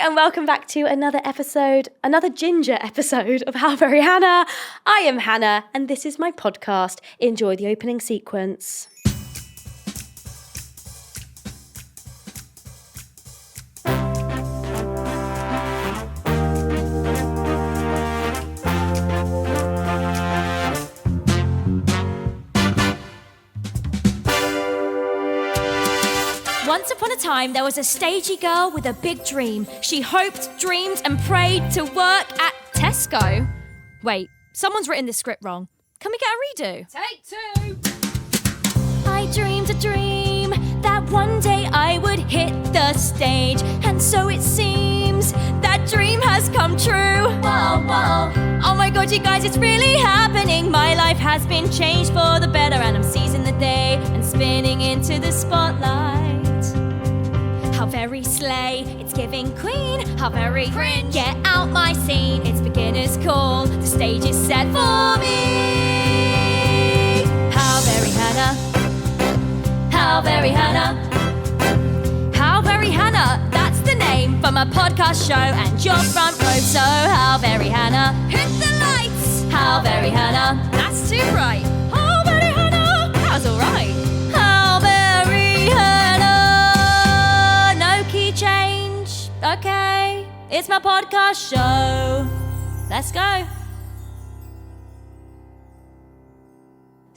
and welcome back to another ginger episode of How Very Hannah. I am Hannah, and this is my podcast. Enjoy the opening sequence. Once upon a time, there was a stagey girl with a big dream. She hoped, dreamed, and prayed to work at Tesco. Wait, someone's written this script wrong. Can we get a redo? Take two. I dreamed a dream that one day I would hit the stage. And so it seems that dream has come true. Whoa, whoa. Oh my God, you guys, it's really happening. My life has been changed for the better, and I'm seizing the day and spinning into the spotlight. How very slay, it's giving queen. How very cringe, get out my scene. It's beginner's call, the stage is set for me. How very Hannah, how very Hannah, how very Hannah. That's the name for my podcast show and your front row. So how very Hannah, hit the lights. How very Hannah, that's too bright. How very Hannah, that was alright. How very Hannah. Change. Okay, it's my podcast show. Let's go.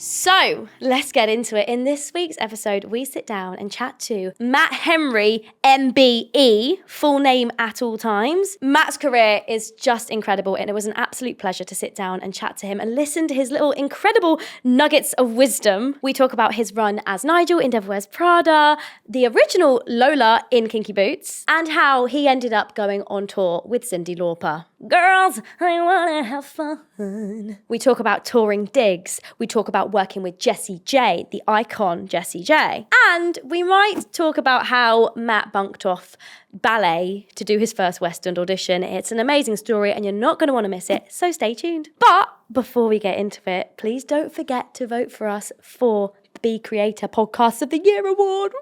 So, let's get into it. In this week's episode, we sit down and chat to Matt Henry MBE, full name at all times. Matt's career is just incredible, and it was an absolute pleasure to sit down and chat to him and listen to his little incredible nuggets of wisdom. We talk about his run as Nigel in Devil Wears Prada, the original Lola in Kinky Boots, and how he ended up going on tour with Cyndi Lauper. Girls, I wanna have fun. We talk about touring digs. We talk about working with Jessie J, the icon Jessie J. And we might talk about how Matt bunked off Ballet to do his first West End audition. It's an amazing story and you're not going to want to miss it, so stay tuned. But before we get into it, please don't forget to vote for us for the Be Creator Podcast of the Year Award.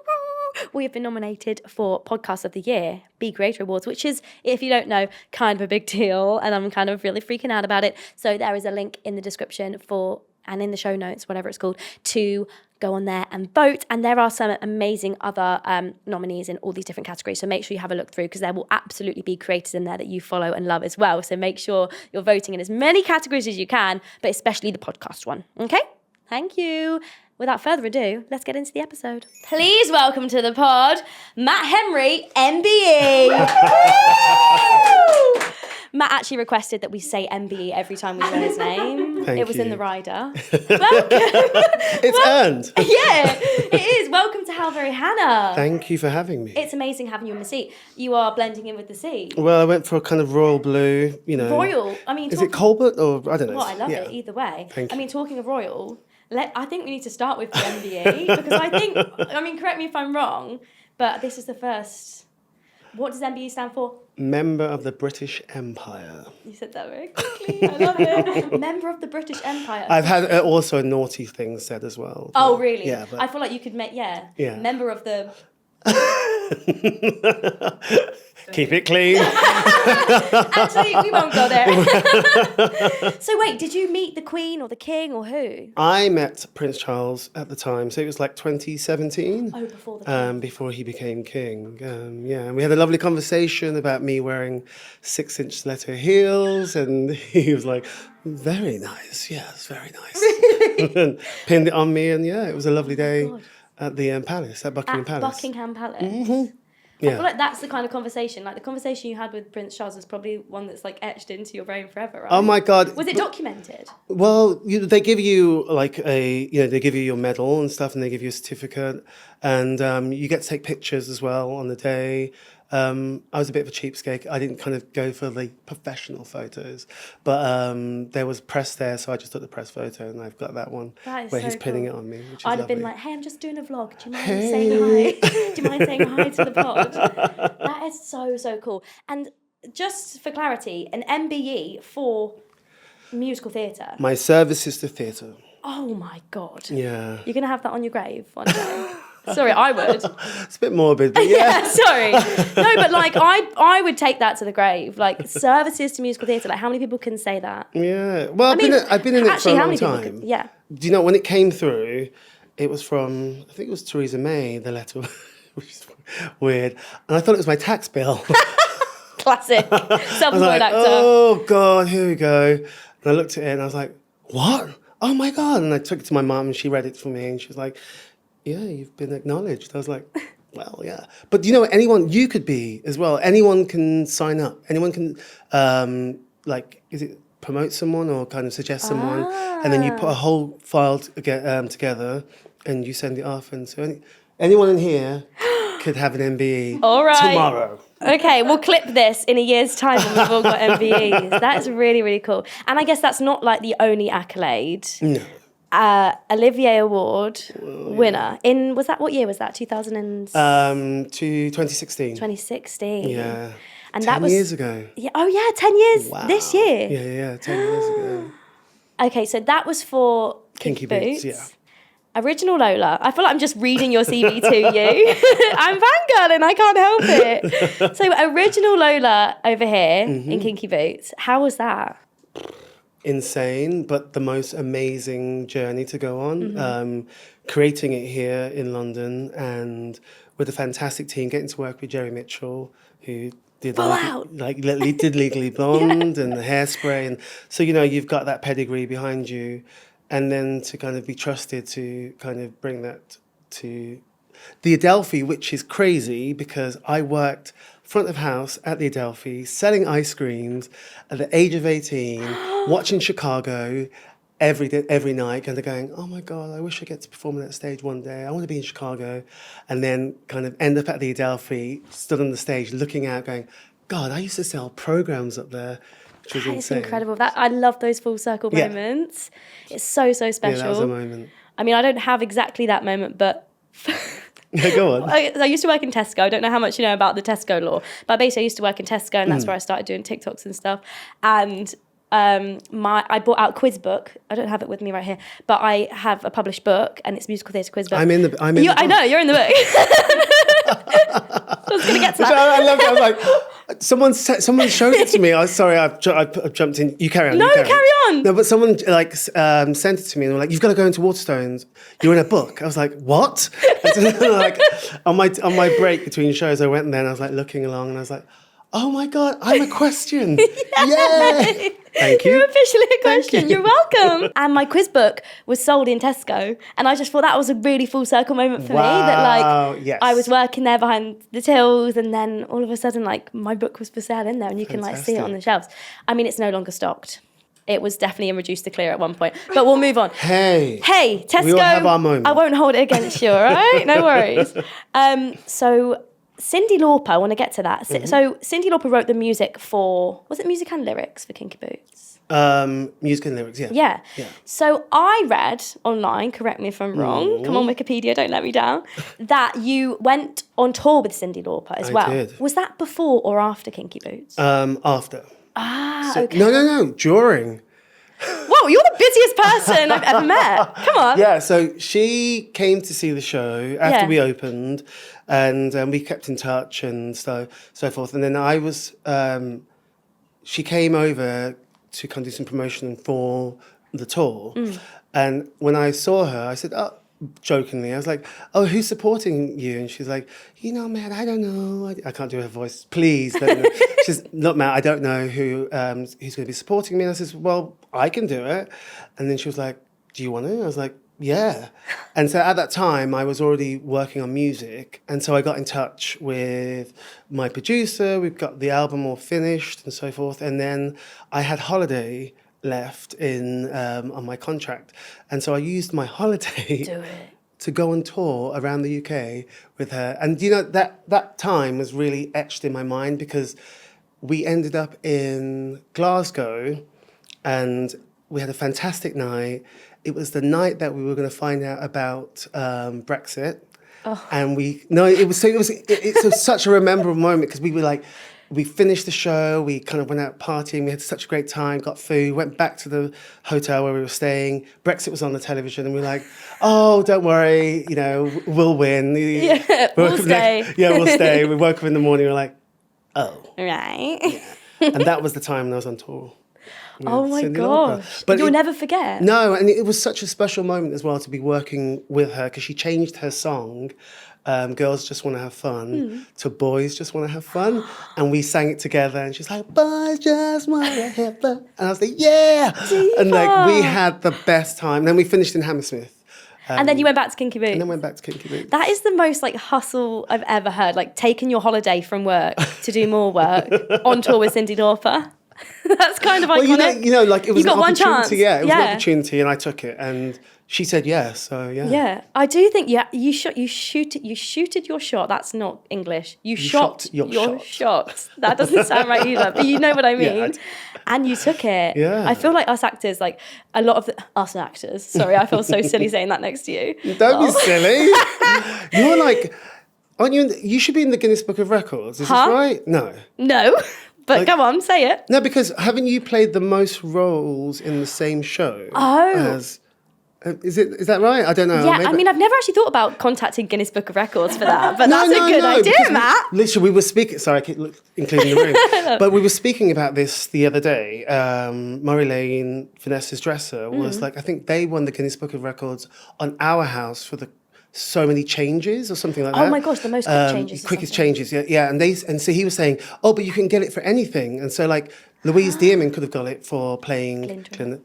We have been nominated for Podcast of the Year, Be Creator Awards, which is, if you don't know, kind of a big deal, and I'm kind of really freaking out about it. So there is a link in the description and in the show notes, whatever it's called, to go on there and vote. And there are some amazing other nominees in all these different categories. So make sure you have a look through, because there will absolutely be creators in there that you follow and love as well. So make sure you're voting in as many categories as you can, but especially the podcast one. Okay? Thank you. Without further ado, let's get into the episode. Please welcome to the pod, Matt Henry MBE. Matt actually requested that we say MBE every time we say his name. Thank it was you. in the rider. It's earned. Yeah, it is. Welcome to How Very Hannah. Thank you for having me. It's amazing having you in the seat. You are blending in with the sea. Well, I went for a kind of royal blue, you know. Royal. I mean, is it Colbert or I don't know? Well, I love it either way. Thank you. I mean, talking of royal, I think we need to start with the MBE because correct me if I'm wrong, but this is the first. What does MBE stand for? Member of the British Empire. You said that very quickly. I love it. Member of the British Empire. I've had also a naughty thing said as well. Oh, really? Yeah. But I feel like you could make, member of the... Keep it clean. Actually, we won't go there. So wait, did you meet the Queen or the King or who? I met Prince Charles at the time, so it was like 2017. Oh, before the King. Before he became king. And we had a lovely conversation about me wearing 6-inch stiletto heels, and he was like, very nice, yes, very nice. And pinned it on me, and it was a lovely day at the palace, at Buckingham Palace. Buckingham Palace. Mm-hmm. I feel like that's the kind of conversation. Like the conversation you had with Prince Charles is probably one that's like etched into your brain forever, right? Oh my God! Was it documented? Well, they give you they give you your medal and stuff, and they give you a certificate, and you get to take pictures as well on the day. I was a bit of a cheapskate. I didn't kind of go for the professional photos, but there was press there, so I just took the press photo, and I've got that one where he's pinning it on me, which is I'd have lovely. been like, hey, I'm just doing a vlog. Do you mind saying hi? Do you mind saying hi to the pod? That is so, so cool. And just for clarity, an MBE for musical theatre. My service is to theatre. Oh my God. Yeah. You're going to have that on your grave one day. Sorry, I would. It's a bit morbid, but Yeah, sorry. No, but like I would take that to the grave. Like services to musical theatre. Like how many people can say that? Yeah. Well, I've been in it for a long time. Yeah. Do you know when it came through? It was from, I think it was Theresa May, the letter, which is weird. And I thought it was my tax bill. Classic. I was Self-employed like, actor. oh God, here we go. And I looked at it and I was like, what? Oh my God. And I took it to my mum and she read it for me and she was like, yeah, you've been acknowledged. I was like, well, yeah. But you know, you could be as well. Anyone can sign up. Anyone can, is it promote someone or kind of suggest someone? And then you put a whole file together and you send it off. And so anyone in here could have an MBE All right. tomorrow. Okay, we'll clip this in a year's time when we've all got MBEs. That is really, really cool. And I guess that's not like the only accolade. No. Olivier Award winner. What year was that? 2016. 2016. Yeah. And 10 that was years ago. Yeah. Oh yeah, 10 years Wow. this year. Yeah, 10 years ago. Okay, so that was for Kinky Boots. Yeah. Original Lola. I feel like I'm just reading your CV to you. I'm fangirling, I can't help it. So original Lola over here in Kinky Boots. How was that? Insane, but the most amazing journey to go on. Creating it here in London and with a fantastic team, getting to work with Jerry Mitchell, who did did Legally Blonde and the Hairspray, and so you've got that pedigree behind you, and then to kind of be trusted to kind of bring that to the Adelphi, which is crazy because I worked front of house at the Adelphi selling ice creams at the age of 18, watching Chicago every night, kind of going, oh my God, I wish I get to perform on that stage one day. I want to be in Chicago. And then kind of end up at the Adelphi, stood on the stage looking out going, God, I used to sell programs up there, which was It's insane. incredible. I love those full circle moments. It's so, so special. Yeah, that was a moment. I mean, I don't have exactly that moment, but... Yeah, go on. I used to work in Tesco. I don't know how much you know about the Tesco law, but basically I used to work in Tesco and that's where I started doing TikToks and stuff. And I bought out a quiz book. I don't have it with me right here, but I have a published book and it's a musical theatre quiz book. I'm in the book. I know, you're in the book. I was going to get to that. I loved it. I was like, someone showed it to me. I'm sorry, I've jumped in. You carry on. No, you carry on. No, but someone sent it to me and they were like, you've got to go into Waterstones. You're in a book. I was like, what? And so, like on my break between shows, I went in there and I was like looking along and I was like, oh my God, I'm a question. Yay! Thank you. You're officially a question. you. You're welcome. And my quiz book was sold in Tesco. And I just thought that was a really full circle moment for me. That yes. I was working there behind the tills and then all of a sudden my book was for sale in there and you can see it on the shelves. I mean, it's no longer stocked. It was definitely in reduced to clear at one point. But we'll move on. Hey, Tesco. we all have our moment. I won't hold it against you, all right? No worries. So Cyndi Lauper, I want to get to that. So Cyndi Lauper wrote the music for, was it music and lyrics for Kinky Boots? Music and lyrics, yeah. Yeah. So I read online, correct me if I'm wrong, come on Wikipedia, don't let me down, that you went on tour with Cyndi Lauper as well. I did. Was that before or after Kinky Boots? After. Okay. No, during. Whoa, you're the busiest person I've ever met. Come on. Yeah, so she came to see the show after we opened, and we kept in touch and so forth. And then she came over to kind of do some promotion for the tour. And when I saw her, I said, jokingly, I was like, oh, who's supporting you? And she's like, Matt, I don't know. I can't do her voice. Please. She's look, Matt, I don't know who's going to be supporting me. And I said, well, I can do it. And then she was like, do you want to? I was like, yeah. And so at that time, I was already working on music. And so I got in touch with my producer. We've got the album all finished and so forth. And then I had holiday left on my contract. And so I used my holiday to go on tour around the UK with her. And that time was really etched in my mind because we ended up in Glasgow and we had a fantastic night. It was the night that we were going to find out about Brexit. And it's such a memorable moment because we were like, we finished the show, we kind of went out partying, we had such a great time, got food, went back to the hotel where we were staying. Brexit was on the television and we were like, oh, don't worry, you know, we'll win. Yeah, we'll stay. We'll stay. We woke up in the morning, we were like, oh. Right. Yeah. And that was the time when I was on tour. Oh my Cyndi gosh. Lauper. But You'll never forget. No, and it was such a special moment as well to be working with her because she changed her song, Girls Just Want to Have Fun, to Boys Just Want to Have Fun. And we sang it together and she's like, Boys Just Want to Have Fun. And I was like, yeah. Diva. And like we had the best time. And then we finished in Hammersmith. And then you went back to Kinky Boots. And then went back to Kinky Boots. That is the most like hustle I've ever heard. Like taking your holiday from work to do more work on tour with Cyndi Lauper. That's kind of iconic. Well, you know, like it was you an got one opportunity. chance. Yeah, it was an opportunity, and I took it. And she said yes, so yeah. Yeah, I do think you shooted your shot. That's not English. You shot your shot. That doesn't sound right either, but you know what I mean. Yeah, and you took it. Yeah. I feel like us actors, like a lot of us actors. Sorry, I feel so silly saying that next to you. Don't be silly. You're like, aren't you? You should be in the Guinness Book of Records. Is this right? No. No. But come on, say it. No, because haven't you played the most roles in the same show? Oh. As, is that right? I don't know. Yeah, Maybe. I mean, I've never actually thought about contacting Guinness Book of Records for that, but that's a good idea, Matt. Literally, we were speaking. Sorry, I keep including the room, but we were speaking about this the other day. Murray Lane, Vanessa's dresser, was like, I think they won the Guinness Book of Records on Our House for the so many changes or something like that. Oh my gosh, the most quick changes. Quickest changes, yeah. And so he was saying, oh, but you can get it for anything. And so like Louise Dearman could have got it for playing Glinda.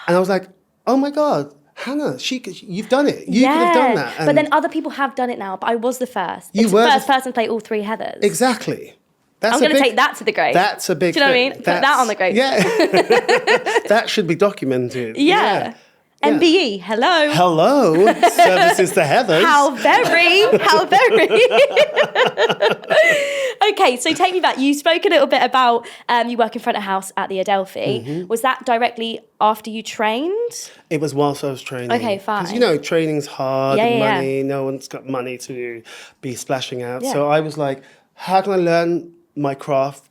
And I was like, oh my God, Hannah, you've done it. You could have done that. But then other people have done it now, but I was the first. You it's were the first person to play all three Heathers. Exactly. I'm going to take that to the grave. That's a big Do you know what I mean? Put that on the grave. Yeah. That should be documented. Yeah. MBE, hello. Hello, services to Heathers. How very. Okay, so take me back. You spoke a little bit about you work in front of house at the Adelphi. Mm-hmm. Was that directly after you trained? It was whilst I was training. Okay, fine. Because, you know, training's hard and Yeah. money. No one's got money to be splashing out. Yeah. So I was like, how can I learn my craft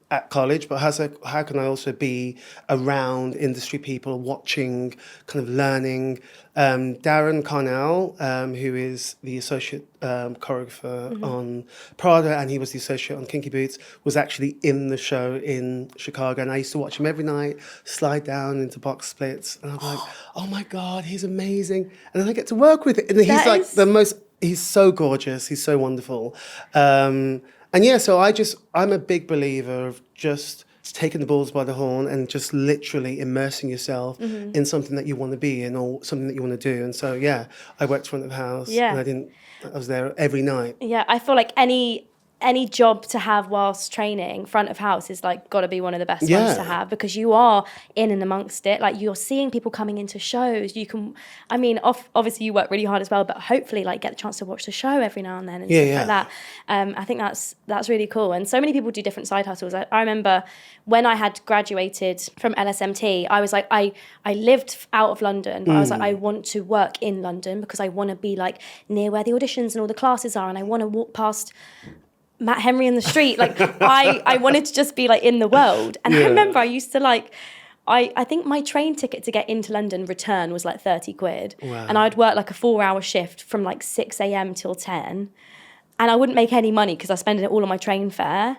at college, but how can I also be around industry people, watching, kind of learning? Darren Carnell, who is the associate choreographer on Prada, and he was the associate on Kinky Boots, was actually in the show in Chicago, and I used to watch him every night, slide down into box splits, and I'm like, oh my God, he's amazing. And then I get to work with it, and he's like he's so gorgeous, he's so wonderful. And yeah, so I'm a big believer of just taking the bulls by the horn and just literally immersing yourself in something that you want to be in or something that you want to do. And so, yeah, I worked front of house and I was there every night. Yeah, I feel like any job to have whilst training, front of house is like got to be one of the best ones to have because you are in and amongst it. Like you're seeing people coming into shows. You can, I mean, obviously you work really hard as well, but hopefully like get the chance to watch the show every now and then and stuff like that. I think that's really cool. And so many people do different side hustles. I remember when I had graduated from LSMT, I was like, I lived out of London, but I was like, I want to work in London because I want to be like near where the auditions and all the classes are, and I want to walk past Matt Henry in the street. Like I wanted to just be like in the world. And I remember I used to like, I think my train ticket to get into London return was like 30 quid. Wow. And I'd work like a 4-hour shift from like 6 a.m. till 10. And I wouldn't make any money because I spent it all on my train fare.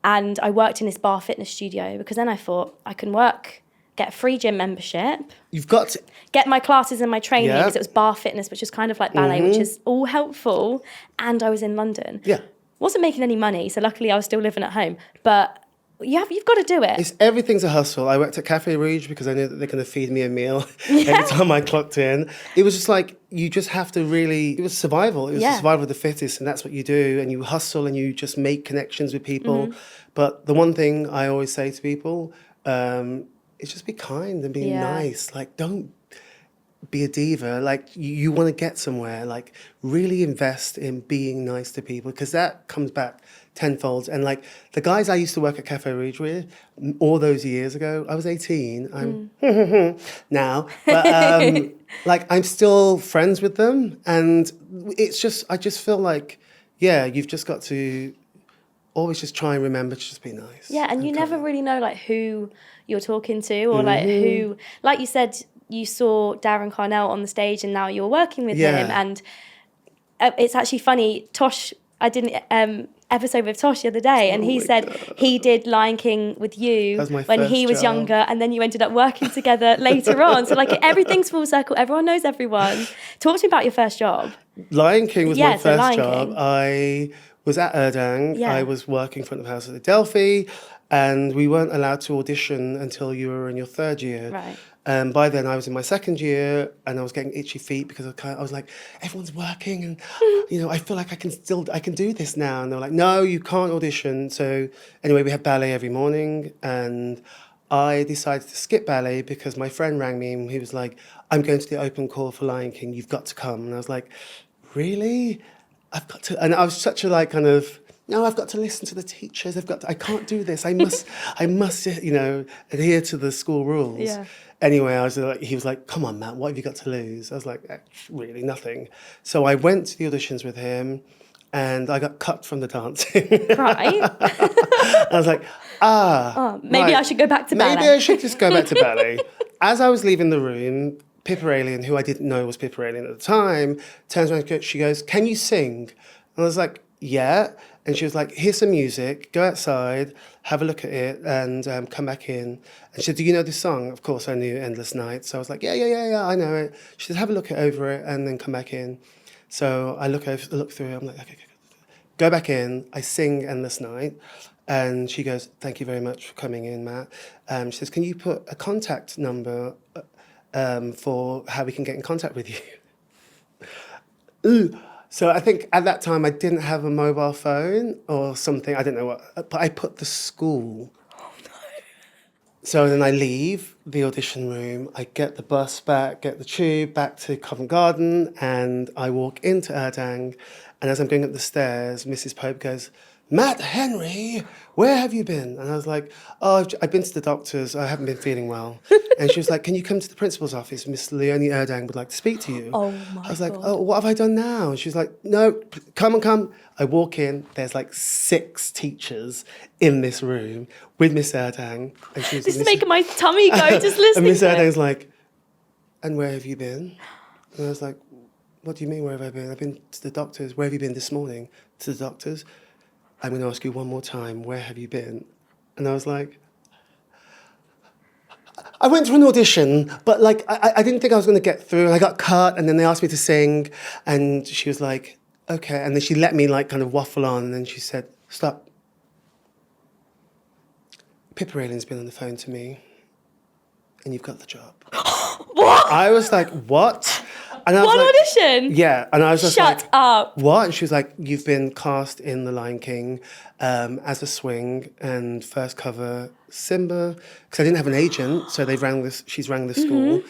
And I worked in this bar fitness studio because then I thought I can work, get a free gym membership. You've got to get my classes and my training because it was bar fitness, which is kind of like ballet, which is all helpful. And I was in London. Yeah. Wasn't making any money, so luckily I was still living at home. But you've got to do it. Everything's a hustle. I worked at Cafe Rouge because I knew that they're going to feed me a meal every time I clocked in. It was just like, you just have to really, it was survival. It was the survival of the fittest, and that's what you do. And you hustle and you just make connections with people. But the one thing I always say to people is just be kind and be nice. Like, don't be a diva. Like you want to get somewhere, like really invest in being nice to people because that comes back tenfold. And like the guys I used to work at Cafe Rouge with all those years ago, I was 18, I'm now, but like I'm still friends with them. And it's just, I just feel like, yeah, you've just got to always just try and remember to just be nice. Yeah, and you never kind. really know like who you're talking to or like who, like you said, you saw Darren Carnell on the stage and now you're working with him. And it's actually funny, Tosh, I did an episode with Tosh the other day and he said he did Lion King with you when he was younger and then you ended up working together later on. So like everything's full circle, everyone knows everyone. Talk to me about your first job. Lion King was my first Lion job. King. I was at Urdang. Yeah. I was working front of house at the Delphi, and we weren't allowed to audition until you were in your third year. Right. And by then I was in my second year and I was getting itchy feet because I was like, everyone's working and, you know, I feel like I can do this now. And they were like, no, you can't audition. So anyway, we had ballet every morning and I decided to skip ballet because my friend rang me and he was like, I'm going to the open call for Lion King. You've got to come. And I was like, really? I've got to. And I was such a like kind of, no, I've got to listen to the teachers. I can't do this. I must, you know, adhere to the school rules. Yeah. Anyway, he was like, come on, Matt, what have you got to lose? I was like, really, nothing. So I went to the auditions with him and I got cut from the dancing. Right. I was like, maybe right. I should go back to ballet. Maybe I should just go back to ballet. As I was leaving the room, Pippa Alien, who I didn't know was Pippa Alien at the time, turns around, she goes, can you sing? And I was like, yeah. And she was like, here's some music, go outside, have a look at it, and come back in. And she said, do you know this song? Of course, I knew Endless Night. So I was like, yeah, I know it. She said, have a look over it, and then come back in. So I look through it, I'm like, okay. Go back in, I sing Endless Night, and she goes, thank you very much for coming in, Matt. She says, can you put a contact number for how we can get in contact with you? Ooh. So I think at that time I didn't have a mobile phone or something, I don't know what, but I put the school. Oh no. So then I leave the audition room, I get the bus back, get the tube back to Covent Garden, and I walk into Urdang, and as I'm going up the stairs, Mrs. Pope goes, Matt Henry, where have you been? And I was like, oh, I've been to the doctors, I haven't been feeling well. And she was like, can you come to the principal's office? Miss Leonie Urdang would like to speak to you. Oh my I was like, God. oh, what have I done now? And she was like, no, come. I walk in, there's like 6 teachers in this room with Miss Urdang. And she was This is making my tummy go just listening and Miss to it. Urdang's like, and where have you been? And I was like, what do you mean, where have I been? I've been to the doctors. Where have you been this morning? To the doctors. I'm going to ask you one more time, where have you been? And I was like, I went to an audition, but like I didn't think I was going to get through. And I got cut, and then they asked me to sing, and she was like, okay. And then she let me like kind of waffle on, and then she said, stop. Pippa Alien's been on the phone to me, and you've got the job. What? I was like, what? And I was One like, audition? Yeah, and I was just Shut like, up. what? And she was like, you've been cast in The Lion King as a swing and first cover Simba, because I didn't have an agent, so she's rang the school,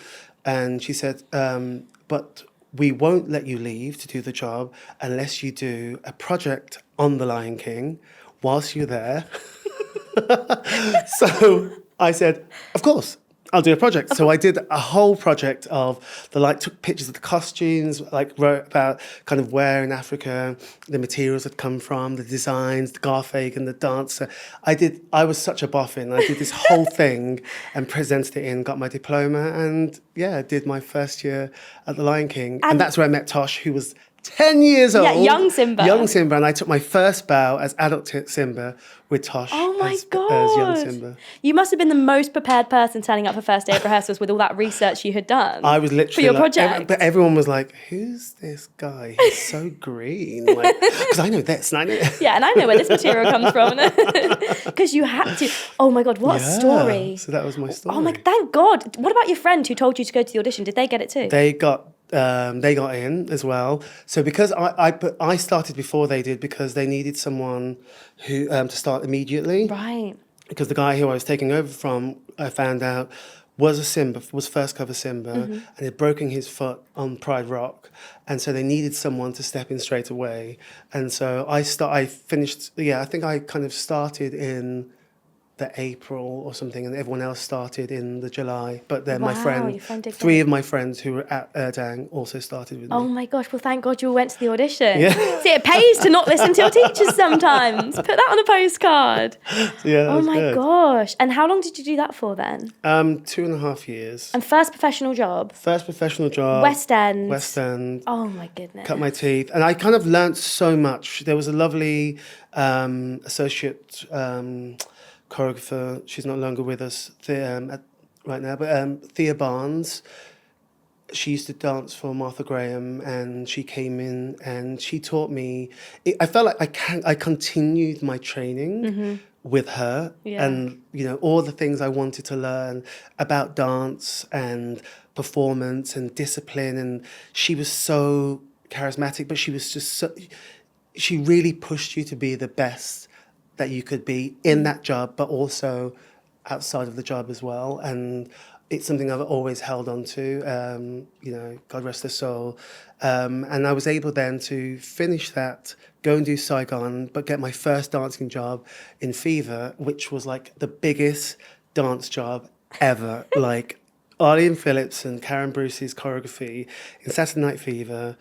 and she said, but we won't let you leave to do the job unless you do a project on The Lion King whilst you're there. So I said, of course. I'll do a project. So I did a whole project of took pictures of the costumes, like wrote about kind of where in Africa the materials had come from, the designs, the Garfagan, the dancer. I was such a boffin. I did this whole thing and presented it in, got my diploma, and yeah, did my first year at The Lion King. And that's where I met Tosh, who was 10 years old. Yeah, young Simba. Young Simba, and I took my first bow as adult Simba with Tosh as young Simba. You must have been the most prepared person turning up for first day of rehearsals with all that research you had done. I was literally for your project. But everyone was like, who's this guy? He's so green. Because I know this and I know Yeah, and I know where this material comes from. Because you had to. Oh my God, what a story. So that was my story. Oh my, thank God. What about your friend who told you to go to the audition? Did they get it too? They got in as well. So because I started before they did, because they needed someone who to start immediately. Right. Because the guy who I was taking over from, I found out, was first cover Simba, and had broken his foot on Pride Rock, and so they needed someone to step in straight away. And so I finished. Yeah, I think I kind of started in the April or something, and everyone else started in the July. But then Wow, my friend, your friend did three go. of my friends who were at Urdang also started with me. Oh my gosh, well, thank God you all went to the audition. Yeah. See, it pays to not listen to your teachers sometimes. Put that on a postcard. Yeah, that Oh was my good. gosh. And how long did you do that for then? 2.5 years. And first professional job? First professional job. West End. West End. Oh my goodness. Cut my teeth. And I kind of learnt so much. There was a lovely associate choreographer. She's no longer with us right now, but Thea Barnes. She used to dance for Martha Graham, and she came in and she taught me. I felt like I continued my training with her, and all the things I wanted to learn about dance and performance and discipline. And she was so charismatic, but she was just so. She really pushed you to be the best that you could be in that job, but also outside of the job as well. And it's something I've always held on to, God rest her soul. And I was able then to finish that, go and do Saigon, but get my first dancing job in Fever, which was like the biggest dance job ever. Like Arlie and Phillips and Karen Bruce's choreography in Saturday Night Fever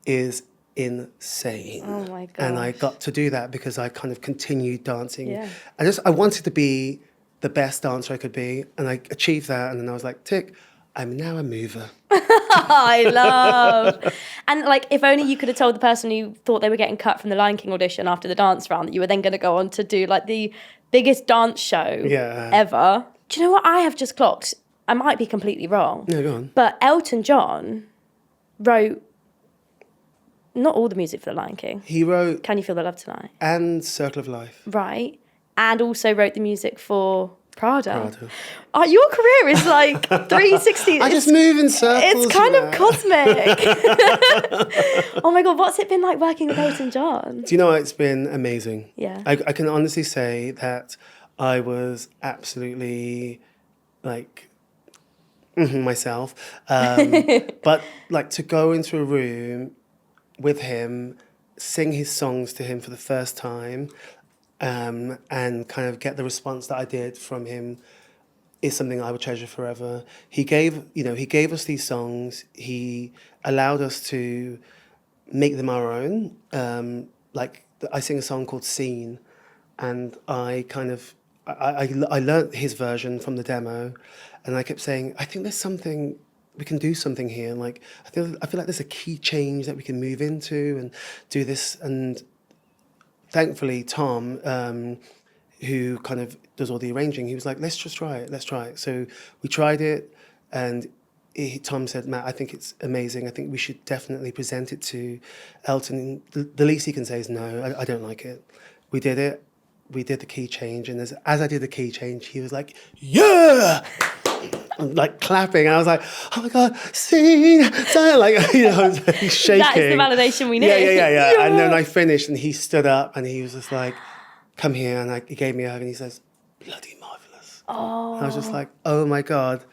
is insane. Oh my gosh. And I got to do that because I kind of continued dancing. Yeah. I wanted to be the best dancer I could be, and I achieved that. And then I was like, tick, I'm now a mover. I love. And like, if only you could have told the person who thought they were getting cut from the Lion King audition after the dance round that you were then going to go on to do like the biggest dance show ever. Do you know what I have just clocked? I might be completely wrong. Yeah, go on. But Elton John wrote not all the music for the Lion King. He wrote Can You Feel the Love Tonight? and Circle of Life. Right. And also wrote the music for Prada. Prada. Your career is like 360. I just move in circles. It's kind of cosmic. Oh my God, what's it been like working with Elton John? Do you know, it's been amazing. Yeah. I can honestly say that I was absolutely like myself. But like to go into a room with him, sing his songs to him for the first time, and kind of get the response that I did from him is something I would treasure forever. He gave us these songs. He allowed us to make them our own. I sing a song called Scene, and I learnt his version from the demo, and I kept saying, I think there's something. We can do something here. Like I feel like there's a key change that we can move into and do this. And thankfully, Tom, who kind of does all the arranging, he was like, let's try it. So we tried it, and Tom said, Matt, I think it's amazing. I think we should definitely present it to Elton. The least he can say is no, I don't like it. We did it. We did the key change, and as I did the key change, he was like, yeah! Like clapping, and I was like, "Oh my God, sing!" Like he's shaking. That is the validation we need. Yeah. And then I finished, and he stood up, and he was just like, "Come here," and he gave me a hug, and he says, "Bloody marvelous." Oh. And I was just like, "Oh my God,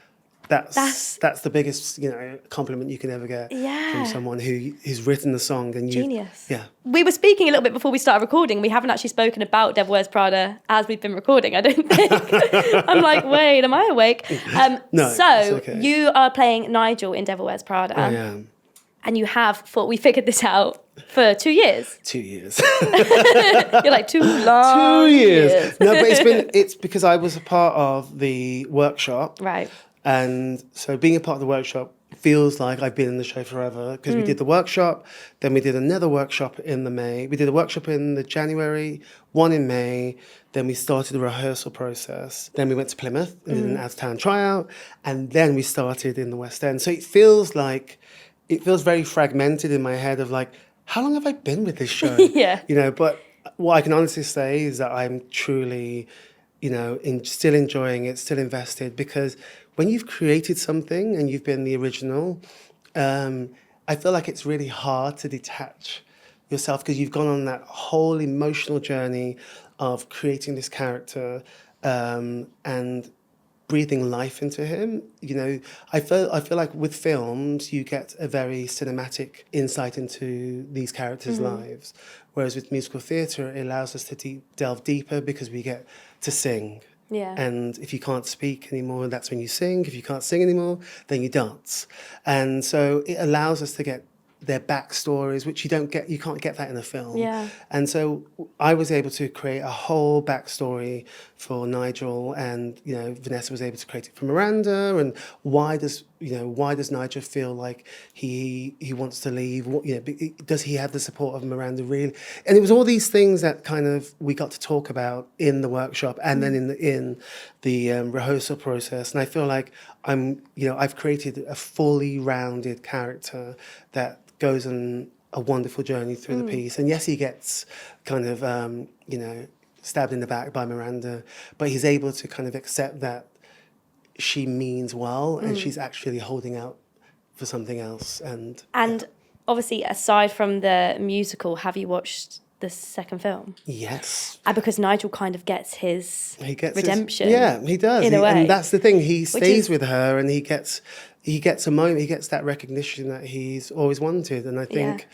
that's the biggest compliment you can ever get from someone who's written the song and you." Genius. Yeah. We were speaking a little bit before we started recording. We haven't actually spoken about Devil Wears Prada as we've been recording, I don't think. I'm like, wait, am I awake? No, so it's okay. you are playing Nigel in Devil Wears Prada. I am. And you have we figured this out for 2 years. 2 years. You're like, 2 long 2 years. No, but it's because I was a part of the workshop. Right. And so being a part of the workshop feels like I've been in the show forever, because we did the workshop, then we did another workshop in the May. We did a workshop in the January, one in May, then we started the rehearsal process. Then we went to Plymouth and did an out-of-town tryout, and then we started in the West End. So it feels very fragmented in my head of like, how long have I been with this show? Yeah. But what I can honestly say is that I'm truly, still enjoying it, still invested, because when you've created something and you've been the original, I feel like it's really hard to detach yourself, because you've gone on that whole emotional journey of creating this character and breathing life into him. You know, I feel like with films you get a very cinematic insight into these characters' lives, whereas with musical theatre it allows us to delve deeper because we get to sing. Yeah. And if you can't speak anymore, that's when you sing. If you can't sing anymore, then you dance. And so it allows us to get their backstories, which you can't get that in a film. Yeah. And so I was able to create a whole backstory for Nigel, and Vanessa was able to create it for Miranda. And why does Nigel feel like he wants to leave? Does he have the support of Miranda really? And it was all these things that kind of we got to talk about in the workshop and then in the rehearsal process. And I feel like I've created a fully rounded character that goes on a wonderful journey through the piece. And yes, he gets kind of, stabbed in the back by Miranda, but he's able to kind of accept that she means well and she's actually holding out for something else. And obviously, aside from the musical, have you watched the second film? Yes. Because Nigel kind of gets his redemption. He does. In a way. And that's the thing. He stays with her and he gets a moment, he gets that recognition that he's always wanted. And I think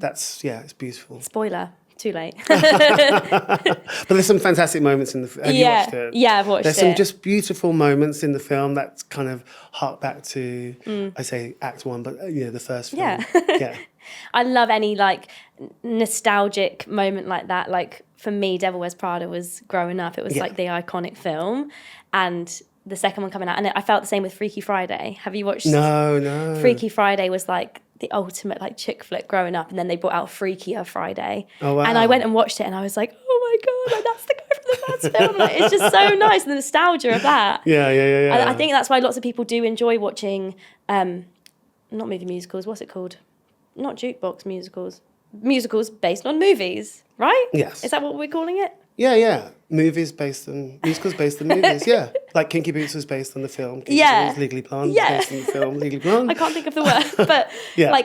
it's beautiful. Spoiler, too late. But there's some fantastic moments in the film. Have you watched it? Yeah, I've watched There's it. some just beautiful moments in the film that kind of hark back to, I say Act 1, but the first film. Yeah. Yeah. I love any nostalgic moment like that. Like for me, Devil Wears Prada was growing up. It was like the iconic film, and the second one coming out, and I felt the same with Freaky Friday. Have you watched? No. Freaky Friday was like the ultimate chick flick growing up, and then they brought out Freakier Friday. Oh wow! And I went and watched it, and I was like, oh my god, that's the guy from the first film. It's just so nice, the nostalgia of that. Yeah. And I think that's why lots of people do enjoy watching, not movie musicals. What's it called? Not jukebox musicals. Musicals based on movies, right? Yes. Is that what we're calling it? Yeah. Musicals based on movies, yeah. Like Kinky Boots was based on the film. Kinky Boots, Legally Blonde was based on the film, Legally Blonde. I can't think of the word, but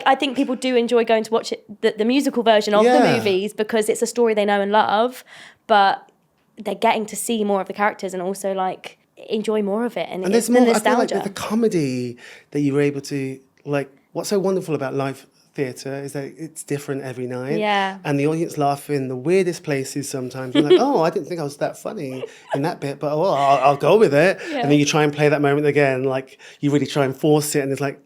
I think people do enjoy going to watch it, the musical version of the movies, because it's a story they know and love, but they're getting to see more of the characters and also enjoy more of it. And there's it's more, the I feel nostalgia. like with the comedy that you were able to, what's so wonderful about live theatre is that it's different every night. Yeah. And the audience laugh in the weirdest places sometimes. You're like, oh, I didn't think I was that funny in that bit, but I'll go with it. Yeah. And then you try and play that moment again, you really try and force it, and it's like,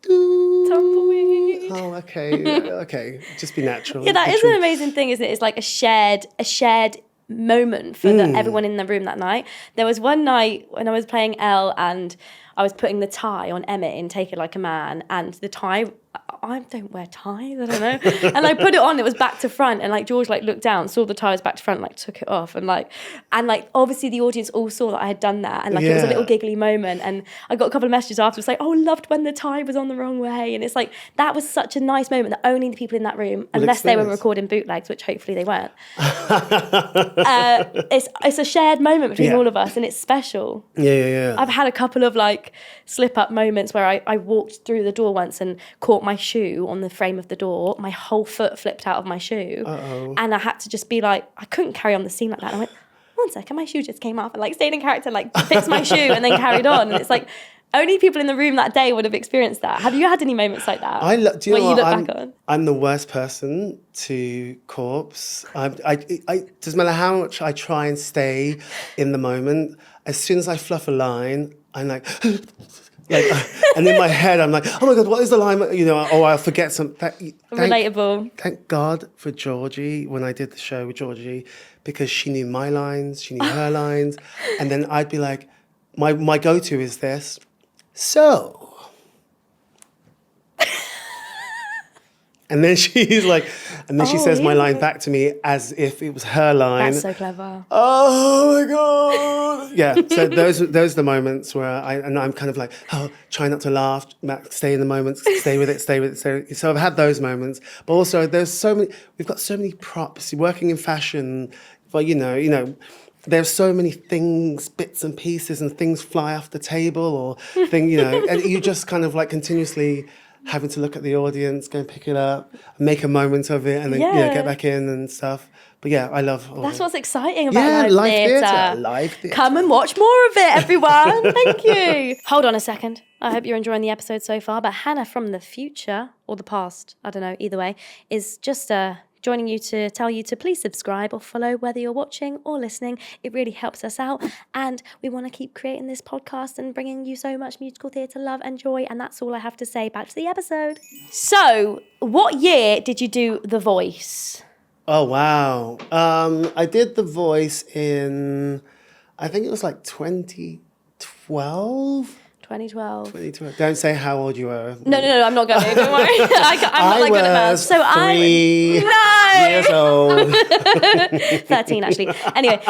Tumbleweed. Oh, okay. Just be natural. Yeah, that is an amazing thing, isn't it? It's like a shared moment for everyone in the room that night. There was one night when I was playing Elle and I was putting the tie on Emmett in Take It Like a Man, and the tie, I don't wear ties, I don't know. And I put it on, it was back to front, and George looked down, saw the tie was back to front, took it off, and obviously the audience all saw that I had done that, and it was a little giggly moment, and I got a couple of messages afterwards loved when the tie was on the wrong way, and it's that was such a nice moment that only the people in that room, unless they were recording bootlegs, which hopefully they weren't, it's a shared moment between all of us, and it's special. Yeah. I've had a couple of slip-up moments where I walked through the door once and caught my shoe on the frame of the door. My whole foot flipped out of my shoe. Uh-oh. And I had to just be I couldn't carry on the scene like that. And I went, one second, my shoe just came off. And stayed in character, fixed my shoe and then carried on. And it's only people in the room that day would have experienced that. Have you had any moments like that? Do you know what? Back on? I'm the worst person to corpse. I doesn't matter how much I try and stay in the moment. As soon as I fluff a line, I'm and in my head, I'm oh my God, what is the line? I'll forget something. Relatable. Thank God for Georgie when I did the show with Georgie, because she knew my lines, she knew her lines. And then I'd be my go-to is this. So. And then she's she says my line back to me as if it was her line. That's so clever. Oh my God. Yeah. So those are the moments where I'm kind of try not to laugh, stay in the moment, stay with it. So I've had those moments, but also we've got so many props. Working in fashion, well, there's so many things, bits and pieces, and things fly off the table and you just kind of continuously having to look at the audience, go and pick it up, make a moment of it, and then get back in and stuff. But yeah, I love all That's that. what's exciting about live theatre. Live theatre. Come and watch more of it, everyone. Thank you. Hold on a second. I hope you're enjoying the episode so far. But Hannah from the future, or the past, I don't know, either way, is just joining you to tell you to please subscribe or follow whether you're watching or listening. It really helps us out. And we want to keep creating this podcast and bringing you so much musical theatre love and joy. And that's all I have to say. Back to the episode. So, what year did you do The Voice? Oh, wow. I did The Voice in, I think it was like 2012. 2012. Don't say how old you were. No, I'm not going to. Don't worry. I'm not that good at math. So I'm 3 years old. 13, actually. Anyway,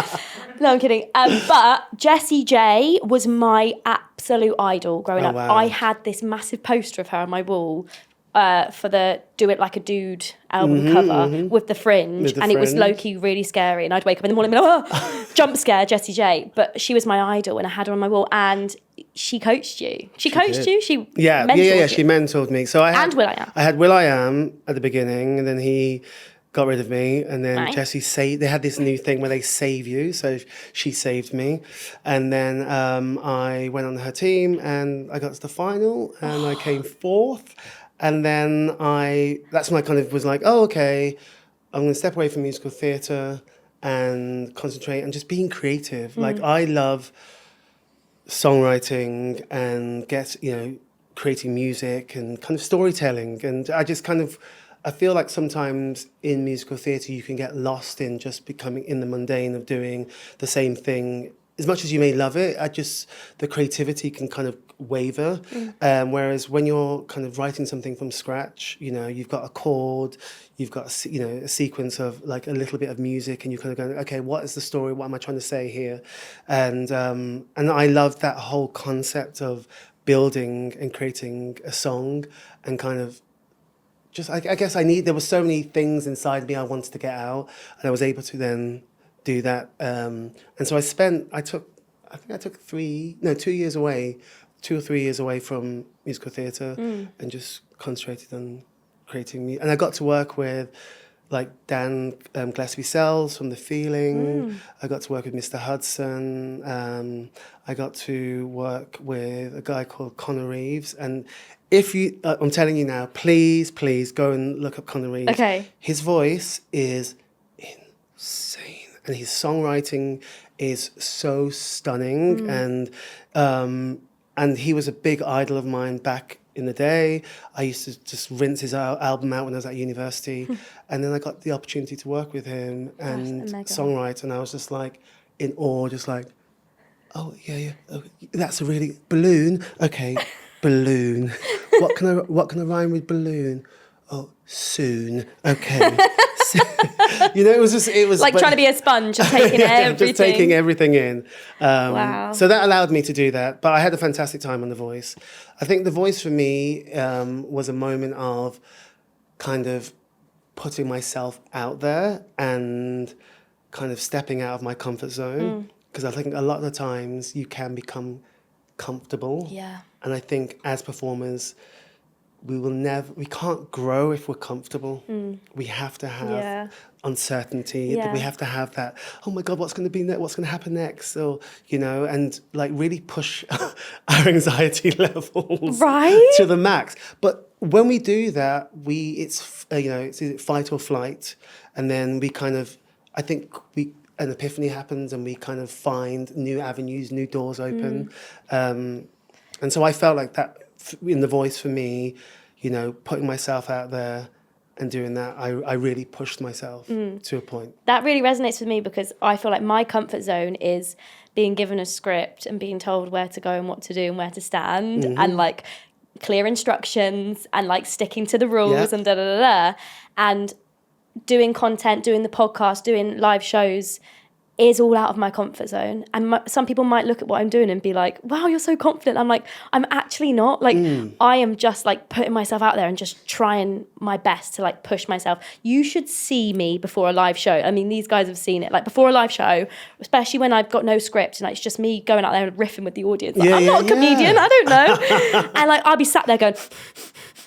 no, I'm kidding. But Jessie J was my absolute idol growing up. Wow. I had this massive poster of her on my wall for the Do It Like a Dude album cover with the fringe. With the It was fringe. low-key really scary. And I'd wake up in the morning and be like, oh, jump scare, Jessie J. But she was my idol and I had her on my wall. And she coached you. She coached you? She mentored you? She mentored me. So I had Will.i.am. I had Will.i.am at the beginning, and then he got rid of me, and then Nice. Jessie they had this new thing where they save you, so she saved me, and then I went on her team and I got to the final and I came fourth, and then that's when I kind of was like, oh, okay, I'm going to step away from musical theatre and concentrate on just being creative. Like, I love songwriting and creating music and kind of storytelling, and I feel like sometimes in musical theatre you can get lost in just becoming in the mundane of doing the same thing. As much as you may love it, the creativity can kind of waver. Whereas when you're kind of writing something from scratch, you've got a chord, you've got a sequence of like a little bit of music, and you're kind of going, okay, what is the story? What am I trying to say here? And I love that whole concept of building and creating a song, and kind of I guess there were so many things inside me I wanted to get out, and I was able to then do that. And so I took 2 years away, 2 or 3 years away from musical theatre, and just concentrated on creating music. And I got to work with like Dan Gillespie-Sells from The Feeling. I got to work with Mr. Hudson. I got to work with a guy called Connor Reeves. And if you, I'm telling you now, please go and look up Connor Reeves. Okay. His voice is insane, and his songwriting is so stunning. And he was a big idol of mine back in the day. I used to just rinse his album out when I was at university, and then I got the opportunity to work with him and songwrite, and I was just like in awe, just like, oh yeah, oh, that's a really balloon. Okay, balloon. What can I rhyme with balloon? Oh, soon. Okay. It was like trying to be a sponge and taking everything. Just taking everything in. Wow. So that allowed me to do that. But I had a fantastic time on The Voice. I think The Voice for me was a moment of kind of putting myself out there and kind of stepping out of my comfort zone. Because I think a lot of the times you can become comfortable. Yeah. And I think as performers, we can't grow if we're comfortable. We have to have uncertainty. Yeah. We have to have that, oh my God, what's going to be next? What's going to happen next? Or, and like really push our anxiety levels to the max. But when we do that, it's either fight or flight. And then we kind of, I think an epiphany happens, and we kind of find new avenues, new doors open. And so I felt like that in The Voice for me, putting myself out there and doing that, I really pushed myself to a point. That really resonates with me, because I feel like my comfort zone is being given a script and being told where to go and what to do and where to stand, and like clear instructions and like sticking to the rules and da-da-da-da. And doing content, doing the podcast, doing live shows is all out of my comfort zone. And some people might look at what I'm doing and be like, wow, you're so confident. I'm like, I'm actually not. Like, I am just like putting myself out there and just trying my best to like push myself. You should see me before a live show. I mean, these guys have seen it. Like before a live show, especially when I've got no script and like, it's just me going out there and riffing with the audience. Like, I'm not a comedian. I don't know. And like, I'll be sat there going,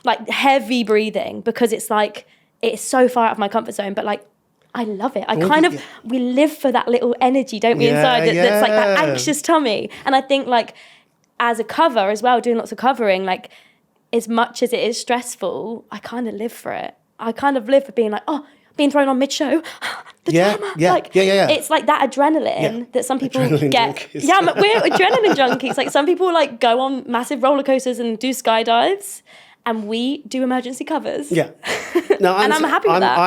like heavy breathing because it's like, it's so far out of my comfort zone, but like, I love it. We live for that little energy, don't we, inside? That's like that anxious tummy. And I think like as a cover as well, doing lots of covering, like as much as it is stressful, I kind of live for it. I kind of live for being like, oh, being thrown on mid-show, the drama. It's like that adrenaline that some people adrenaline get. junkies. Yeah, we're adrenaline junkies. Like some people like go on massive roller coasters and do skydives, and we do emergency covers. Yeah. No, and I'm happy with that.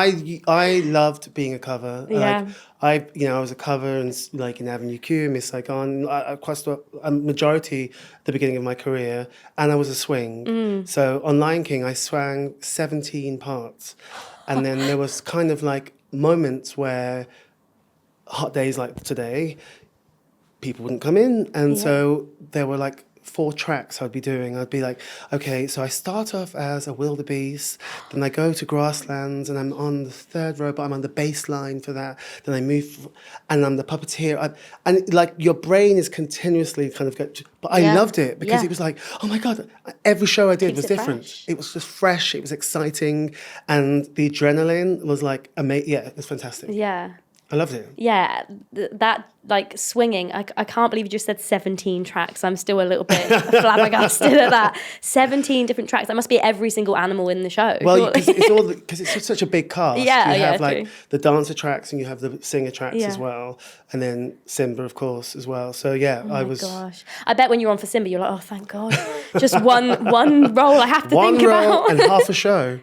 I loved being a cover. Yeah. I was a cover and like in Avenue Q, Miss Saigon, across a majority at the beginning of my career, and I was a swing. So on Lion King, I swang 17 parts. And then there was kind of like moments where hot days like today, people wouldn't come in. And so there were like 4 tracks I'd be doing. I'd be like, okay, so I start off as a wildebeest, then I go to grasslands and I'm on the 3rd row, but I'm on the bass line for that. Then I move and I'm the puppeteer. And like your brain is continuously kind of but I loved it because it was like, oh my God, every show I did was different. Fresh. It was just fresh, it was exciting. And the adrenaline was like, amazing. Yeah, it was fantastic. Yeah. I loved it. Yeah, that like swinging. I can't believe you just said 17 tracks. I'm still a little bit flabbergasted at that. 17 different tracks. That must be every single animal in the show. Well, because it's such a big cast. Yeah, you have true. the dancer tracks and you have the singer tracks as well, and then Simba, of course, as well. So yeah, oh my gosh, I bet when you're on for Simba, you're like, oh, thank God, just one role I have to think about. One role and half a show.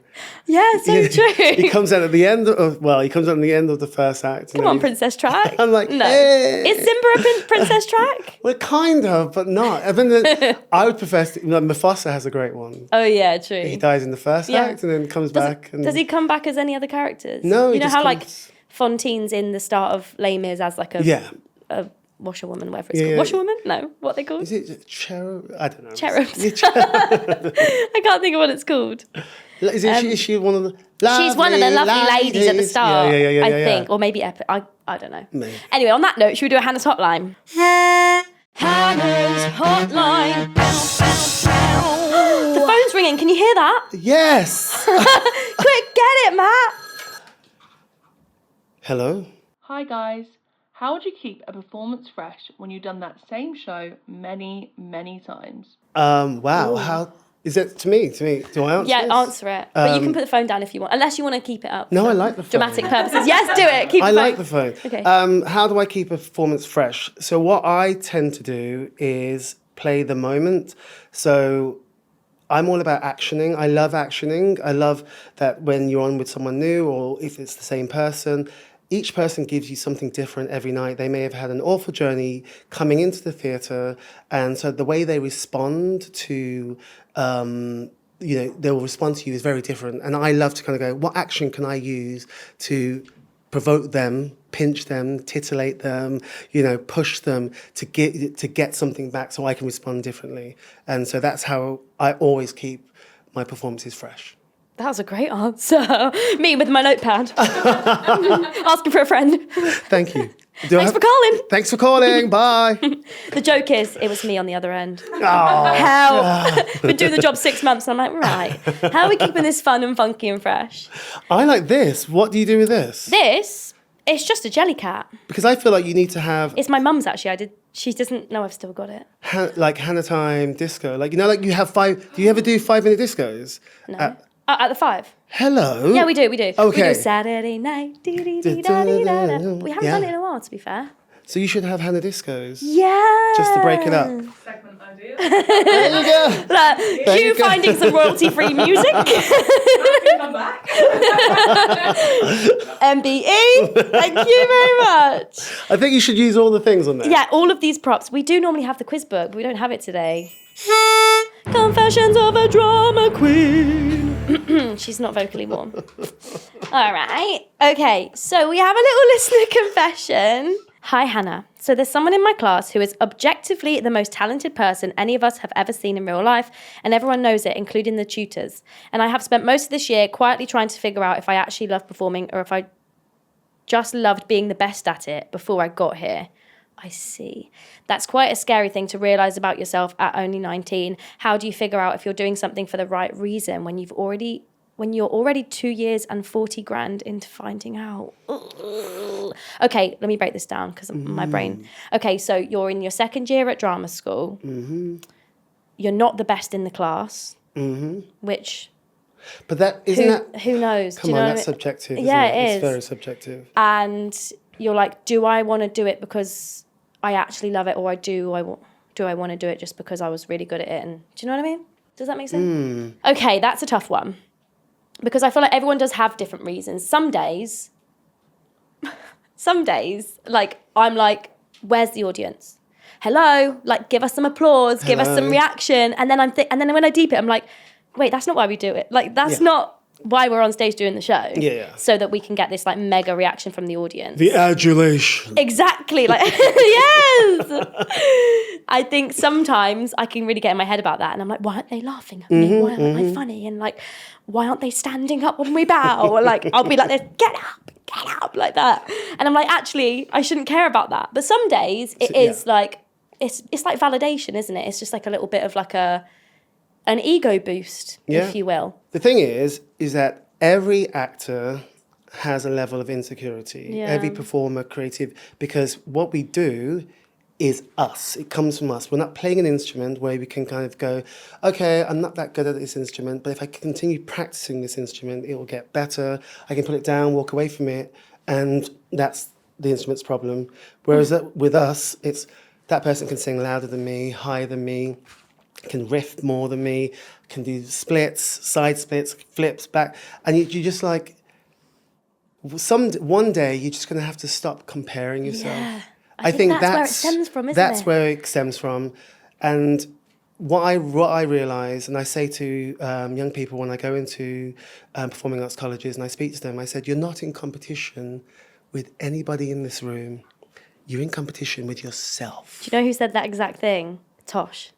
Yeah, so true. He comes out at the end of the first act. Come on, princess track. I'm like, no. Hey. Is Simba a princess track? Well, kind of, but not. I mean, I would prefer. Mufasa has a great one. Oh yeah, true. He dies in the first act and then comes back. Does he come back as any other characters? No, you know how like Fontaine's in the start of Les Mis as like a washerwoman, whatever it's called. Washerwoman? No, what are they called? Is it cherub? I don't know. Cherubs. I can't think of what it's called. Is she one of the? She's one of the lovely ladies at the start. Yeah, I think, or maybe Epic. I don't know. Maybe. Anyway, on that note, should we do a Hannah's hotline? Hannah's hotline. The phone's ringing. Can you hear that? Yes. Quick, get it, Matt. Hello. Hi guys. How would you keep a performance fresh when you've done that same show many, many times? Wow. Ooh. How is it to me? Do I answer? Yeah, this? answer it. But you can put the phone down if you want, unless you want to keep it up. No, for I like the phone. Dramatic purposes. Yes, do it. Keep. I like the phone. Okay. How do I keep a performance fresh? So what I tend to do is play the moment. So I'm all about actioning. I love actioning. I love that when you're on with someone new or if it's the same person, each person gives you something different every night. They may have had an awful journey coming into the theatre, and so the way they respond to, they'll respond to you is very different. And I love to kind of go, what action can I use to provoke them, pinch them, titillate them, push them to get something back so I can respond differently. And so that's how I always keep my performances fresh. That was a great answer. Me with my notepad. Asking for a friend. Thank you. Thanks for calling. Thanks for calling. Bye. The joke is, it was me on the other end. Oh, Help. Been doing the job 6 months. And I'm like, right. How are we keeping this fun and funky and fresh? I like this. What do you do with this? This? It's just a jelly cat. Because I feel like you need to have... It's my mum's, actually. She doesn't know I've still got it. Like Hannah Time disco. Like, you have 5... Do you ever do 5-minute discos? No. At the 5. Hello. Yeah, we do. Okay. We do Saturday night. We haven't done it in a while, to be fair. So you should have Hannah discos. Yeah. Just to break it up. Segment idea. There you go. Look, you finding some royalty-free music. Come back. MBE, thank you very much. I think you should use all the things on there. Yeah, all of these props. We do normally have the quiz book, but we don't have it today. Confessions of a Drama Queen. She's not vocally warm. All right. Okay, so we have a little listener confession. Hi, Hannah. So there's someone in my class who is objectively the most talented person any of us have ever seen in real life, and everyone knows it, including the tutors. And I have spent most of this year quietly trying to figure out if I actually love performing or if I just loved being the best at it before I got here. I see. That's quite a scary thing to realise about yourself at only 19. How do you figure out if you're doing something for the right reason when you're already 2 years and 40 grand into finding out? Ugh. Okay, let me break this down because my brain. Okay, so you're in your second year at drama school. You're not the best in the class, which... But that isn't who knows? Come on, that's subjective. Yeah, isn't it? it is. It's very subjective. And you're like, do I want to do it because I actually love it, or do I want to do it just because I was really good at it? And do you know what I mean? Does that make sense? Okay, that's a tough one because I feel like everyone does have different reasons. Some days, like I'm like, where's the audience? Hello, like give us some applause, give us some reaction, and then and then when I deep it, I'm like, wait, that's not why we do it. Like that's not why we're on stage doing the show. Yeah. So that we can get this like mega reaction from the audience. The adulation. Exactly. Like yes. I think sometimes I can really get in my head about that, and I'm like, why aren't they laughing at me? Why aren't I funny? And like, why aren't they standing up when we bow? Or like, I'll be like this, get up, like that. And I'm like, actually, I shouldn't care about that. But some days it is like, it's like validation, isn't it? It's just like a little bit of like an ego boost, if you will. The thing is that every actor has a level of insecurity. Yeah. Every performer, creative, because what we do is us. It comes from us. We're not playing an instrument where we can kind of go, okay, I'm not that good at this instrument, but if I continue practicing this instrument, it will get better. I can put it down, walk away from it, and that's the instrument's problem. Whereas with us, it's that person can sing louder than me, higher than me, can riff more than me, can do splits, side splits, flips, back. And you just like, one day you're just going to have to stop comparing yourself. Yeah. I think that's where it stems from, isn't that's it? where it stems from. And what I realise, and I say to young people when I go into performing arts colleges and I speak to them, I said, you're not in competition with anybody in this room. You're in competition with yourself. Do you know who said that exact thing? Tosh.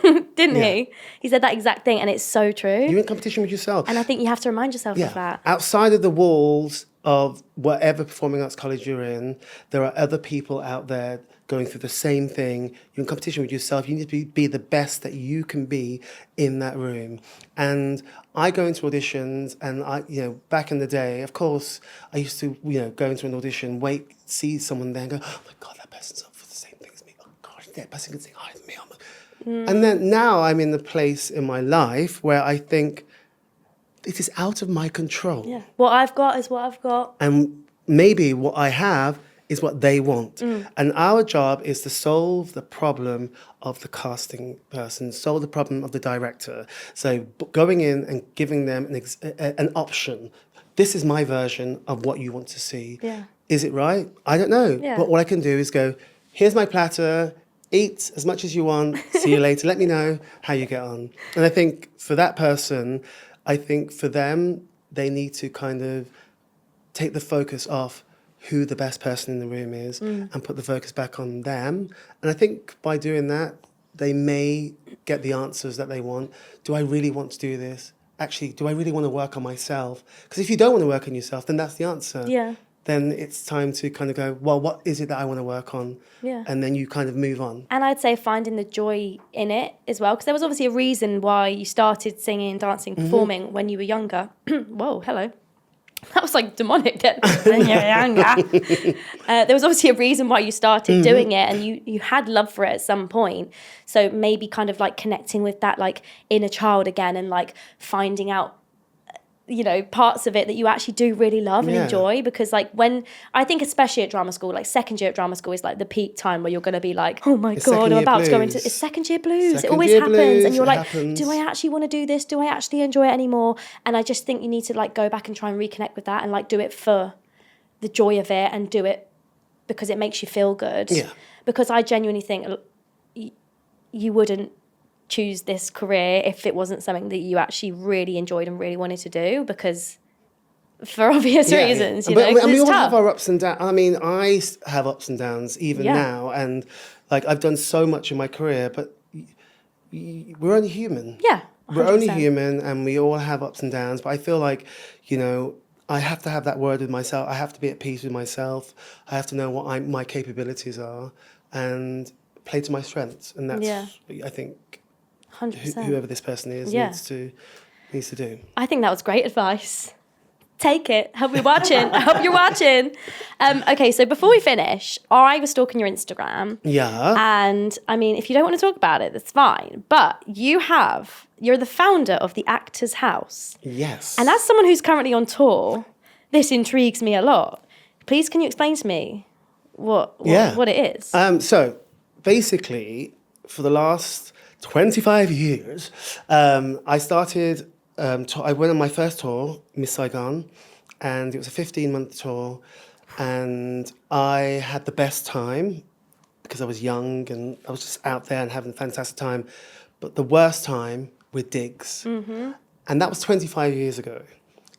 Didn't he? He said that exact thing, and it's so true. You're in competition with yourself. And I think you have to remind yourself of that. Outside of the walls of whatever performing arts college you're in, there are other people out there going through the same thing. You're in competition with yourself. You need to be the best that you can be in that room. And I go into auditions, and back in the day, of course, I used to, go into an audition, see someone there and go, oh my God, that person's up for the same thing as me. Oh God, that person can sing higher than me. And then now I'm in the place in my life where I think it is out of my control. Yeah. What I've got is what I've got. And maybe what I have is what they want. And our job is to solve the problem of the casting person, solve the problem of the director. So going in and giving them an option. This is my version of what you want to see. Yeah. Is it right? I don't know. Yeah. But what I can do is go, here's my platter, eat as much as you want, see you later, let me know how you get on. And I think for that person, I think for them, they need to kind of take the focus off who the best person in the room is and put the focus back on them. And I think by doing that, they may get the answers that they want. Do I really want to do this? Actually, do I really want to work on myself? Because if you don't want to work on yourself, then that's the answer. Yeah. Then it's time to kind of go, well, what is it that I want to work on? Yeah. And then you kind of move on. And I'd say finding the joy in it as well, because there was obviously a reason why you started singing, dancing, performing when you were younger. Whoa, hello. That was like demonic then. When you were younger. There was obviously a reason why you started doing it, and you had love for it at some point. So maybe kind of like connecting with that like inner child again, and like finding out, parts of it that you actually do really love and enjoy. Because like when, I think especially at drama school, like second year at drama school is like the peak time where you're going to be like, oh my God, I'm about to go into, it's second year blues. It always happens. And you're like, do I actually want to do this? Do I actually enjoy it anymore? And I just think you need to like go back and try and reconnect with that and like do it for the joy of it and do it because it makes you feel good. Yeah. Because I genuinely think you wouldn't choose this career if it wasn't something that you actually really enjoyed and really wanted to do, because for obvious reasons, and we all have our ups and downs. I mean, I have ups and downs even now, and like I've done so much in my career, but we're only human. Yeah, 100%. We're only human, and we all have ups and downs. But I feel like, I have to have that word with myself. I have to be at peace with myself. I have to know what my capabilities are and play to my strengths. And that's, I think, 100%. whoever this person is needs to do. I think that was great advice. Take it. Hope you're watching. I hope you're watching. Okay, so before we finish, I was stalking your Instagram. Yeah. And I mean, if you don't want to talk about it, that's fine. But you're the founder of the Actors House. Yes. And as someone who's currently on tour, this intrigues me a lot. Please, can you explain to me what it is? So basically, for the last 25 years, I started... I went on my first tour, Miss Saigon, and it was a 15-month tour, and I had the best time because I was young and I was just out there and having a fantastic time, but the worst time with digs. Mm-hmm. And that was 25 years ago.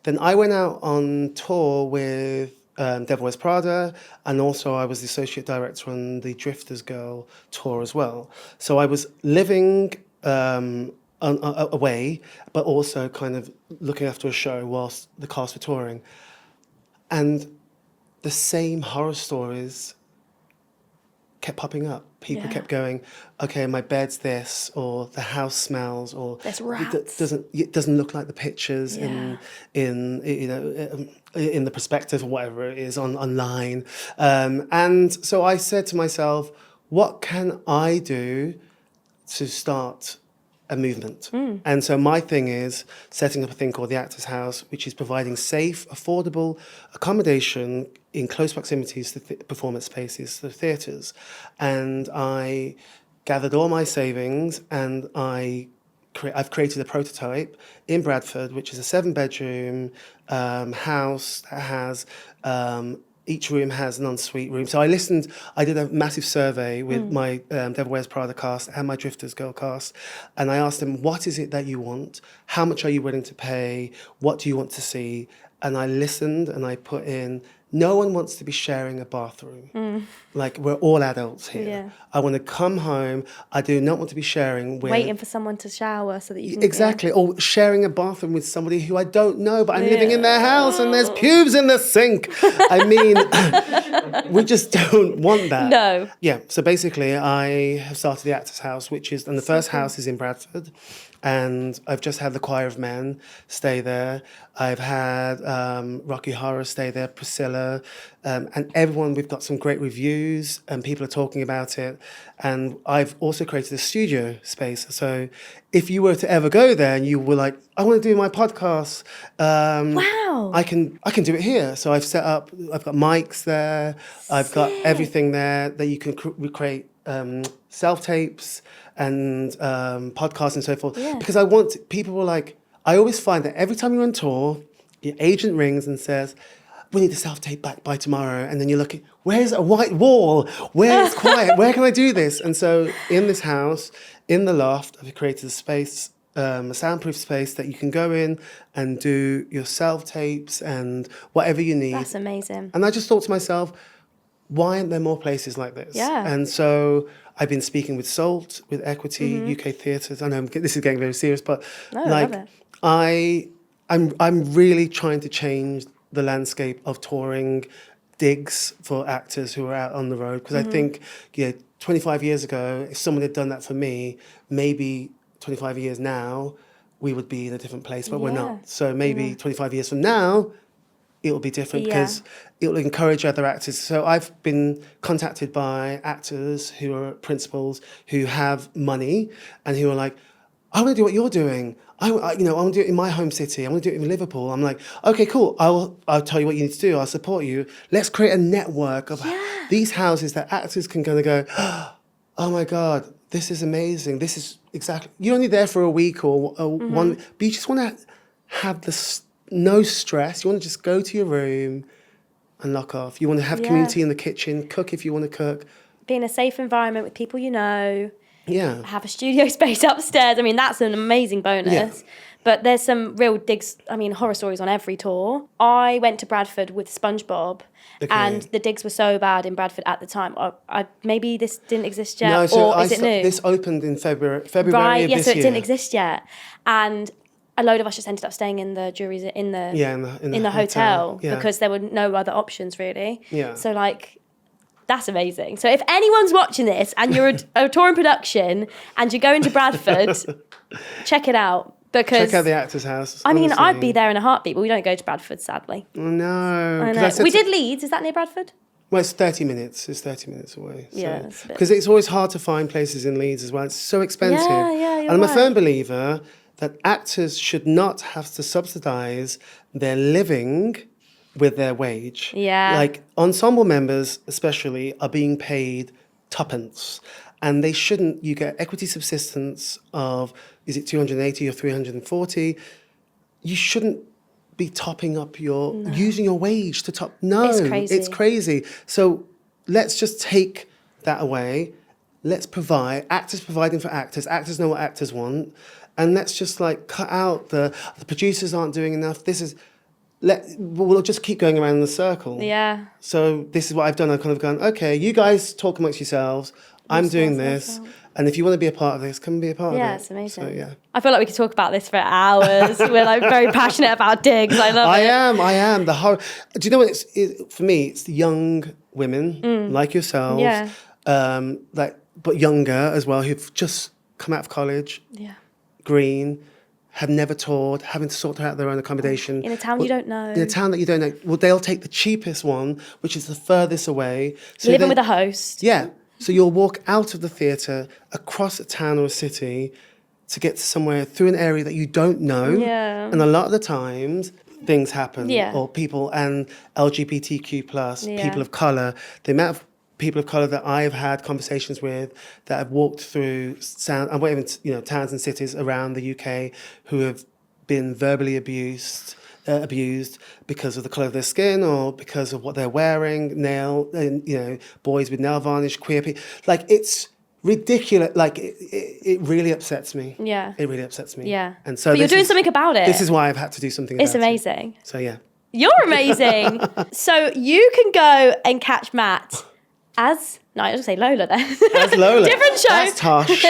Then I went out on tour with Devil Wears Prada, and also I was the associate director on the Drifters Girl tour as well. So I was living... away, but also kind of looking after a show whilst the cast were touring. And the same horror stories kept popping up. People kept going, okay, my bed's this, or the house smells, or there's rats. It doesn't look like the pictures in the perspective or whatever it is online. And so I said to myself, what can I do to start a movement? And so my thing is setting up a thing called the Actors House, which is providing safe, affordable accommodation in close proximities to performance spaces, the theatres. And I gathered all my savings and I've created a prototype in Bradford, which is a 7-bedroom house that has... each room has an ensuite room. So I did a massive survey with my Devil Wears Prada cast and my Drifters Girl cast. And I asked them, what is it that you want? How much are you willing to pay? What do you want to see? And I listened and I put in, no one wants to be sharing a bathroom. Like, we're all adults here. Yeah. I want to come home. I do not want to be sharing with... Waiting for someone to shower so that you can... Exactly. Or sharing a bathroom with somebody who I don't know, but I'm living in their house and there's pubes in the sink. I mean, we just don't want that. No. Yeah. So basically, I have started the Actors House, and the first house is in Bradford. And I've just had the Choir of Men stay there. I've had Rocky Horror stay there, Priscilla, and everyone. We've got some great reviews and people are talking about it. And I've also created a studio space. So if you were to ever go there and you were like, I want to do my podcast, wow, I can do it here. So I've got mics there. I've got everything there that you can create self-tapes and podcasts and so forth. Yeah. Because people were like, I always find that every time you're on tour, your agent rings and says, we need the self-tape back by tomorrow. And then you're looking, where's a white wall? Where's quiet? Where can I do this? And so in this house, in the loft, I've created a space, a soundproof space that you can go in and do your self-tapes and whatever you need. That's amazing. And I just thought to myself, why aren't there more places like this? Yeah. And so I've been speaking with SALT, with Equity, UK Theatres. I know this is getting very serious, but I love it. I'm really trying to change the landscape of touring digs for actors who are out on the road. Because I think, 25 years ago, if someone had done that for me, maybe 25 years now, we would be in a different place, but we're not. So maybe 25 years from now, it will be different because it will encourage other actors. So I've been contacted by actors who are principals who have money and who are like, I want to do what you're doing. I want to do it in my home city. I want to do it in Liverpool. I'm like, okay, cool. I'll tell you what you need to do. I'll support you. Let's create a network of these houses that actors can kind of go, oh my God, this is amazing. This is exactly, you're only there for a week or one, but you just want to have no stress. You want to just go to your room and lock off. You want to have community in the kitchen, cook if you want to cook. Be in a safe environment with people you know. Yeah. Have a studio space upstairs. I mean, that's an amazing bonus. Yeah. But there's some real horror stories on every tour. I went to Bradford with SpongeBob, and the digs were so bad in Bradford at the time. Maybe this didn't exist yet, or is it new? This opened in February right, of this so it year. didn't exist yet. And a load of us just ended up staying in the juries in the in the hotel yeah. because there were no other options really. Yeah. So like, that's amazing. So if anyone's watching this and you're a touring production and you're going to Bradford, check it out. Because check out the Actors House. I mean, honestly. I'd be there in a heartbeat, but we don't go to Bradford, sadly. No. I know. We did Leeds. Is that near Bradford? Well, it's 30 minutes. It's 30 minutes away. So. Yeah, it's a bit- Because it's always hard to find places in Leeds as well. It's so expensive. Yeah, you're and I'm a right. firm believer that actors should not have to subsidise their living with their wage. Yeah. Like ensemble members, especially, are being paid tuppence. And they shouldn't. You get equity subsistence of, is it 280 or 340? You shouldn't be topping up using your wage to top. No, It's crazy. So let's just take that away. Let's provide, actors providing for actors. Actors know what actors want. And let's just like cut out the producers aren't doing enough. We'll just keep going around in the circle. Yeah. So this is what I've done. I've kind of gone, okay, you guys talk amongst yourselves. I'm doing this. And if you want to be a part of this, come and be a part of it. Yeah, it's amazing. So, yeah. I feel like we could talk about this for hours. We're like very passionate about digs. I love it. I am. The whole. Do you know what for me? It's the young women like yourselves, but younger as well, who've just come out of college, green, have never toured, having to sort out their own accommodation. In a town you don't know. In a town that you don't know. Well, they'll take the cheapest one, which is the furthest away. So Living with a host. Yeah. So you'll walk out of the theatre, across a town or a city, to get to somewhere through an area that you don't know. Yeah. And a lot of the times, things happen. Yeah. Or people, and LGBTQ+, Yeah. people of colour. The amount of people of colour that I've had conversations with that have walked through towns and cities around the UK who have been verbally abused because of the colour of their skin or because of what they're wearing, boys with nail varnish, queer people. Like, it's ridiculous. Like, it really upsets me. Yeah. It really upsets me. Yeah. And so but you're doing something about it. This is why I've had to do something about it. It's amazing. So, yeah. You're amazing. So you can go and catch Matt as... No, I was going to say Lola then. As Lola. Different show. That's Tosh.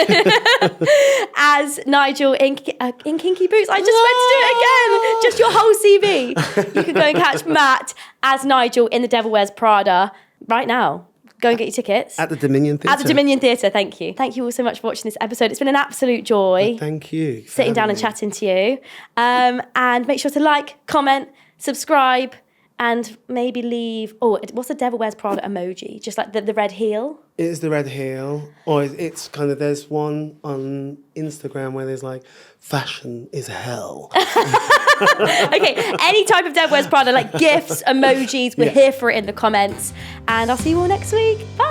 As Nigel in Kinky Boots. I just went to do it again. Just your whole CV. You can go and catch Matt as Nigel in The Devil Wears Prada right now. Go and get your tickets. At the Dominion Theatre. At the Dominion Theatre, thank you. Thank you all so much for watching this episode. It's been an absolute joy. Thank you. Sitting down and chatting to you. And make sure to like, comment, subscribe, and maybe leave... Oh, what's the Devil Wears Prada emoji? Just like the red heel? It is the red heel. Or it's kind of... There's one on Instagram where there's like, fashion is hell. Okay, any type of Devil Wears Prada, like gifts, emojis, we're here for it in the comments. And I'll see you all next week. Bye!